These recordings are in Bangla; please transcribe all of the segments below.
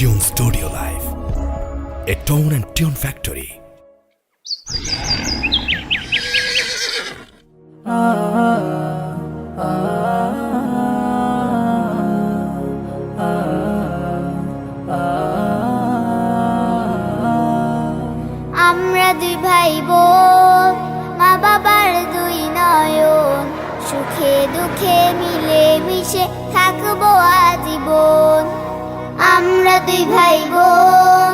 Tune Studio Live, a tone and tune factory. আমরা দুই ভাই বোন, মা বাবার দুই নয়ন, সুখে দুঃখে মিলে মিশে থাকবো আজীবন। আমরা দুই ভাই বোন,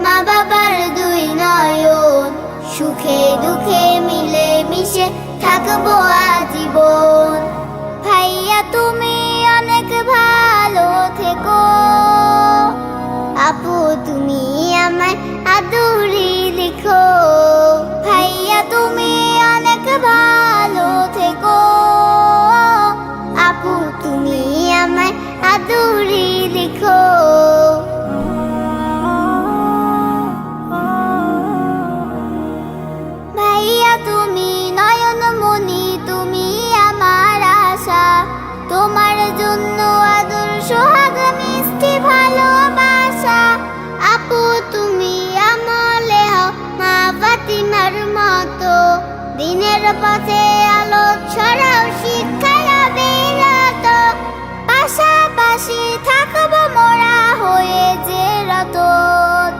মা বাবার দুই নয়ন, সুখে দুঃখে মিলে মিশে থাকবো আজীবন। ভাইয়া তুমি অনেক ভালো থেকো, আপু তুমি আমায় আদুরি লিখো। ভাইয়া তুমি অনেক ভালো থেকো, আপু তুমি আমায় আদুরি লিখো। ভাইয়া তুমি নয়নমণি, তুমি আমার আশা, তোমার জন্য আদর সোহাগ মিষ্টি ভালোবাসা। আপু তুমি আমলে হও মা ফাতিমার মতো, দিনের পথে আলো ছড়াও শিক্ষায় অবিরত। পাশাপাশি থাকবো মোরা হয়ে যে রতন,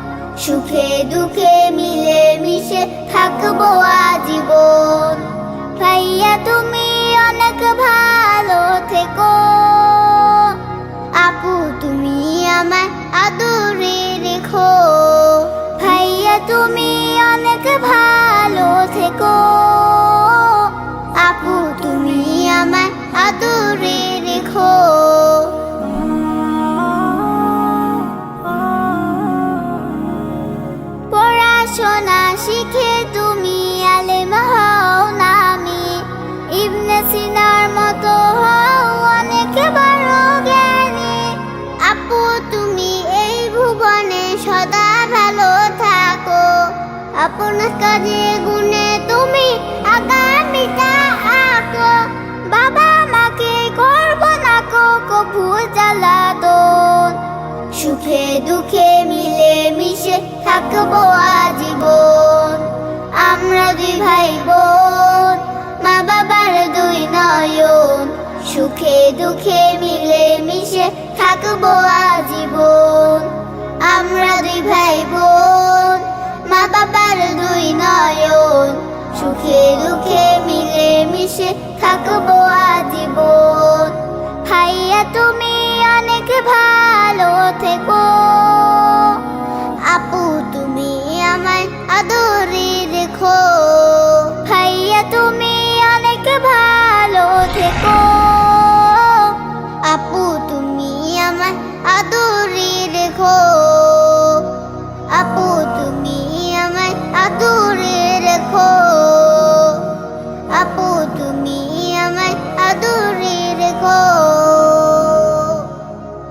সুখে দুঃখে মিলে মিশে থাকবো আজীবন। ভাইয়া তুমি অনেক ভালো থেকো, আপু তুমি আমায় আদরে রেখো। ভাইয়া তুমি অনেক ভালো থেকো, আপু তুমি আমায় আদরে রেখো। পড়াশোনা শিখে তুমি আলেম হও নামি, ইবনে সিনার মতো হও অনেক বড় জ্ঞানী। আপু তুমি এই ভুবনে সদা ভালো থাকো, আপনার কাজে গুণে তুমি আগামীটা আঁকো। বাবা মাকে করবো না কভু জ্বালাতন, সুখে দুঃখে মিলে মিশে থাকবো আজীবন। আমরা দুই ভাই বোন, মা বাবার দুই নয়ন, সুখে দুঃখে মিলে মিশে থাকবো আজীবন। আমরা দুই ভাই বোন, মা বাবার দুই নয়ন, সুখে দুঃখে মিলে মিশে থাকবো আজীবন। ভাইয়া তুমি অনেক ভালো থেকো, আপু তুমি আমায় আদরে রেখো। ভাইয়া তুমি অনেক ভালো থেকো, আপু তুমি আমায় আদরে রেখো। আপু